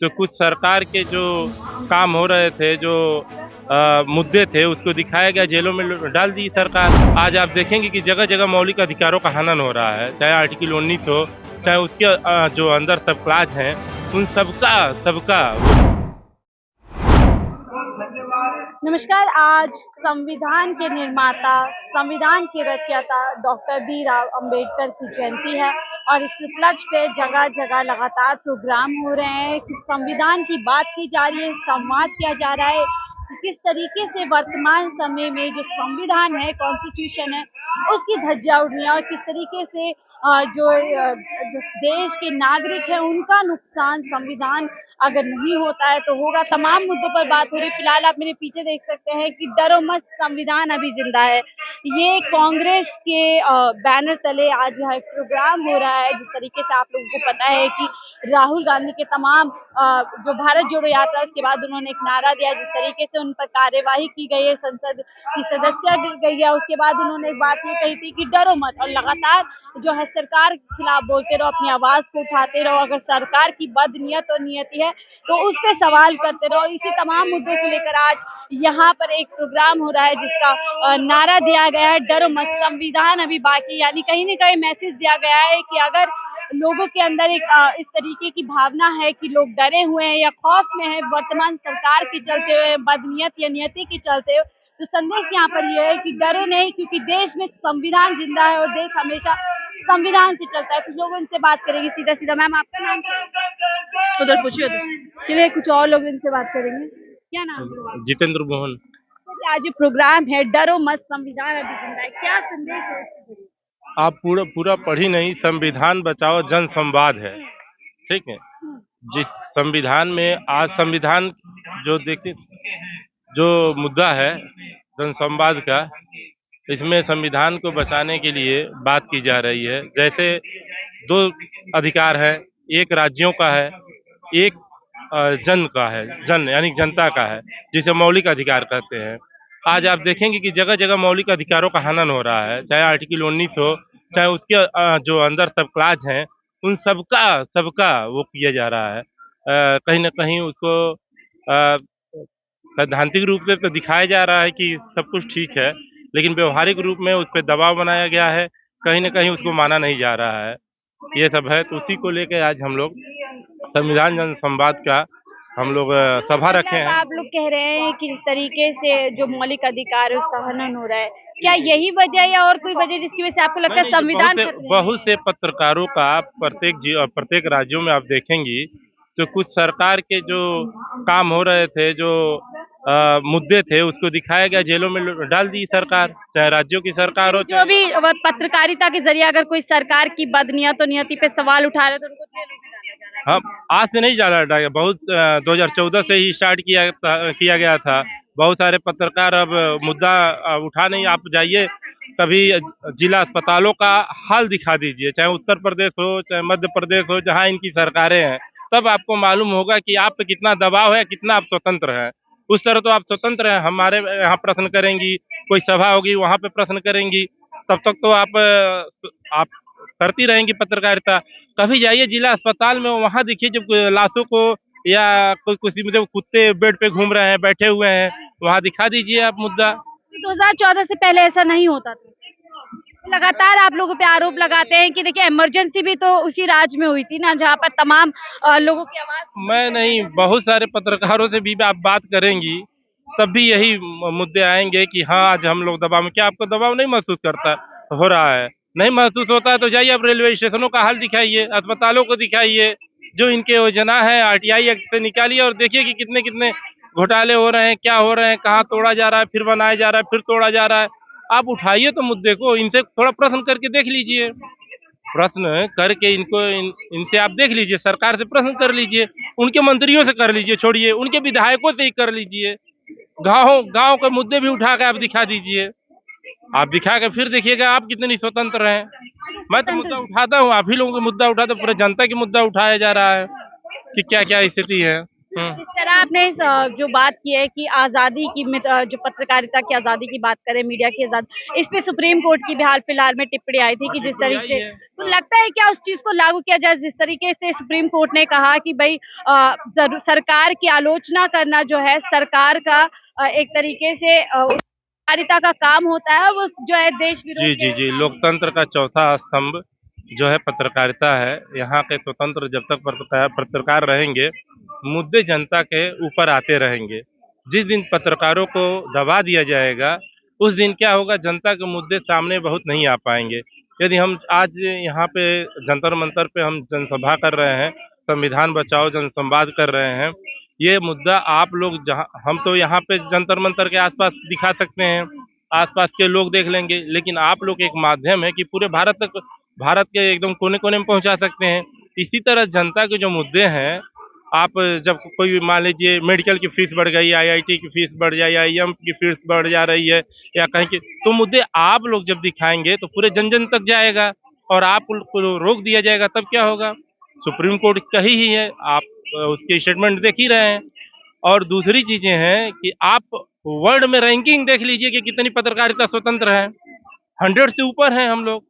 तो कुछ सरकार के जो काम हो रहे थे, जो मुद्दे थे, उसको दिखाया गया, जेलों में डाल दी सरकार। आज आप देखेंगे कि जगह जगह मौलिक अधिकारों का हनन हो रहा है, चाहे आर्टिकल 19 हो, चाहे उसके जो अंदर सब क्लास हैं, उन सबका सबका नमस्कार। आज संविधान के निर्माता, संविधान के रचयिता डॉक्टर भीमराव अंबेडकर की जयंती है और इस उपलक्ष्य पे जगह जगह लगातार प्रोग्राम हो रहे हैं। संविधान की बात की जा रही है, संवाद किया जा रहा है कि किस तरीके से वर्तमान समय में जो संविधान है, कॉन्स्टिट्यूशन है, उसकी धज्जियां उड़ रही है और किस तरीके से जो देश के नागरिक है उनका नुकसान संविधान अगर नहीं होता है तो होगा। तमाम मुद्दों पर बात हो रही है। फिलहाल आप मेरे पीछे देख सकते हैं कि डरो मत, संविधान अभी जिंदा है। ये कांग्रेस के बैनर तले आज जो है प्रोग्राम हो रहा है। जिस तरीके से आप लोगों को पता है कि राहुल गांधी के तमाम जो भारत जोड़ो यात्रा, उसके बाद उन्होंने एक नारा दिया, जिस तरीके से उन पर कार्यवाही की गई है, संसद की सदस्य दी गई है। उसके बाद उन्होंने एक बात ये कही थी कि डरो मत, और लगातार जो है सरकार के खिलाफ बोलते रहो, अपनी आवाज को उठाते रहो। अगर सरकार की बदनीयत और नियति है तो उस पे सवाल करते रहो। इसी तमाम मुद्दों को लेकर आज यहाँ पर एक प्रोग्राम हो रहा है जिसका नारा दिया गया है, डरो मत, संविधान अभी बाकी। यानी कहीं न कहीं मैसेज दिया गया है कि अगर लोगों के अंदर एक इस तरीके की भावना है कि लोग डरे हुए हैं या खौफ में है वर्तमान सरकार के चलते हुए, बदनीयत या नियति के चलते हुए, तो संदेश यहाँ पर ये है कि डरो नहीं, क्योंकि देश में संविधान जिंदा है और देश हमेशा संविधान से चलता है। कुछ लोग उनसे बात करेंगे सीधा सीधा। मैम, आपका नाम क्या है? उधर पूछिए उधर। चलिए, कुछ और लोग इनसे बात करेंगे। क्या नाम है? जितेंद्र मोहन। आज ये प्रोग्राम है, डरो मत, संविधान अभी जिंदा है, क्या संदेश है इसके जरिए? आप पूरा पूरा पढ़ी नहीं, संविधान बचाओ जन संवाद है, ठीक है। जिस संविधान में आज संविधान जो देखते जो मुद्दा है जन संवाद का, इसमें संविधान को बचाने के लिए बात की जा रही है। जैसे दो अधिकार है, एक राज्यों का है, एक जन का है, जन यानी जनता का है, जिसे मौलिक अधिकार कहते हैं। आज आप देखेंगे कि जगह जगह मौलिक अधिकारों का हनन हो रहा है, चाहे आर्टिकल 19 हो, चाहे उसके जो अंदर सब क्लास हैं, उन सबका सबका वो किया जा रहा है। कहीं न कहीं उसको सैद्धांतिक रूप से तो दिखाया जा रहा है कि सब कुछ ठीक है, लेकिन व्यवहारिक रूप में उस पे दबाव बनाया गया है, कहीं न कहीं उसको माना नहीं जा रहा है। ये सब है, तो उसी को लेके आज हम लोग संविधान जन संवाद का हम लोग सभा रखे हैं। आप लोग कह रहे हैं कि जिस तरीके से जो मौलिक अधिकार है उसका हनन हो रहा है, क्या यही वजह है या और कोई वजह जिसकी वजह से आपको लगता है संविधान बहुत से पत्रकारों का प्रत्येक राज्यों में आप देखेंगी तो कुछ सरकार के जो काम हो रहे थे, जो मुद्दे थे, उसको दिखाया गया, जेलों में डाल दी सरकार, चाहे राज्यों की सरकार हो। जो भी पत्रकारिता के जरिए अगर कोई सरकार की बदनीयत और नियति पे सवाल उठा रहे हैं तो उनको जेल में डाला जा रहा है। हम आज से नहीं डाला गया, बहुत 2014 से ही स्टार्ट किया गया था। बहुत सारे पत्रकार अब मुद्दा उठा नहीं। आप जाइए कभी जिला अस्पतालों का हाल दिखा दीजिए, चाहे उत्तर प्रदेश हो, चाहे मध्य प्रदेश हो, जहां इनकी सरकारें हैं, तब आपको मालूम होगा कि आप पे कितना दबाव है, कितना आप स्वतंत्र हैं। उस तरह तो आप स्वतंत्र हैं, हमारे यहाँ प्रश्न करेंगी, कोई सभा होगी वहां पे प्रश्न करेंगी, तब तक तो आप करती रहेंगी पत्रकारिता। कभी जाइए जिला अस्पताल में, वहां देखिए जब लाशों को या कोई कुछ मतलब कुत्ते बेड पे घूम रहे हैं, बैठे हुए हैं, वहां दिखा दीजिए आप मुद्दा। 2014 से पहले ऐसा नहीं होता था। लगातार आप लोगों पे आरोप लगाते हैं कि देखिए इमरजेंसी भी तो उसी राज्य में हुई थी ना, जहाँ पर तमाम लोगों की आवाज। मैं नहीं, बहुत सारे पत्रकारों से भी आप बात करेंगी तब भी यही मुद्दे आएंगे कि हाँ आज हम लोग दबाव में। क्या आपको दबाव नहीं महसूस करता हो रहा है? नहीं महसूस होता है तो जाइए आप रेलवे स्टेशनों का हाल दिखाइए, अस्पतालों को दिखाइए, जो इनके योजना है आरटीआई एक्ट से निकालिए और देखिए कि कितने कितने घोटाले हो रहे हैं, क्या हो रहे हैं, कहाँ तोड़ा जा रहा है, फिर बनाया जा रहा है, फिर तोड़ा जा रहा है। आप उठाइए तो मुद्दे को, इनसे थोड़ा प्रश्न करके देख लीजिए, प्रश्न करके इनसे आप देख लीजिए, सरकार से प्रश्न कर लीजिए, उनके मंत्रियों से कर लीजिए, छोड़िए उनके विधायकों से ही कर लीजिए, गाँव गाँव के मुद्दे भी उठा के आप दिखा दीजिए। आप दिखा के फिर देखिएगा आप कितनी स्वतंत्र हैं। मैं तो मुद्दा उठाता हूँ, आप ही लोगों का मुद्दा उठाते, पूरे जनता की मुद्दा उठाया जा रहा है कि क्या क्या स्थिति है। इस तरह आपने जो बात की है कि आजादी की जो पत्रकारिता की आजादी की बात करें, मीडिया की आजादी, इस पे सुप्रीम कोर्ट की भी हाल फिलहाल में टिप्पणी आई थी कि जिस टिप्पणी तरीके आई से, है। तो लगता है क्या उस चीज को लागू किया जाए जिस तरीके से सुप्रीम कोर्ट ने कहा कि भाई सरकार की आलोचना करना जो है सरकार का एक तरीके से पत्रकारिता का काम होता है, वो जो है देश विरोध जी जी जी, लोकतंत्र का चौथा स्तंभ जो है पत्रकारिता है। यहाँ के स्वतंत्र जब तक पत्रकार रहेंगे, मुद्दे जनता के ऊपर आते रहेंगे। जिस दिन पत्रकारों को दबा दिया जाएगा, उस दिन क्या होगा, जनता के मुद्दे सामने बहुत नहीं आ पाएंगे। यदि हम आज यहाँ पे जंतर मंतर पे हम जनसभा कर रहे हैं, संविधान बचाओ जनसंवाद कर रहे हैं, ये मुद्दा आप लोग जहाँ, हम तो यहाँ पे जंतर मंतर के आसपास दिखा सकते हैं, आसपास के लोग देख लेंगे, लेकिन आप लोग एक माध्यम है कि पूरे भारत तक, भारत के एकदम कोने कोने में पहुंचा सकते हैं। इसी तरह जनता के जो मुद्दे हैं, आप जब कोई मान लीजिए मेडिकल की फीस बढ़ गई, आईआईटी की फीस बढ़ जाए, आईएम की फीस बढ़ जा रही है, या कहीं की, तो मुद्दे आप लोग जब दिखाएंगे तो पूरे जन जन तक जाएगा, और आप को रोक दिया जाएगा, तब क्या होगा। सुप्रीम कोर्ट कही ही है, आप उसकी स्टेटमेंट देख ही रहे हैं। और दूसरी चीजें हैं कि आप वर्ल्ड में रैंकिंग देख लीजिए कि कितनी पत्रकारिता स्वतंत्र है, 100 से ऊपर है हम लोग।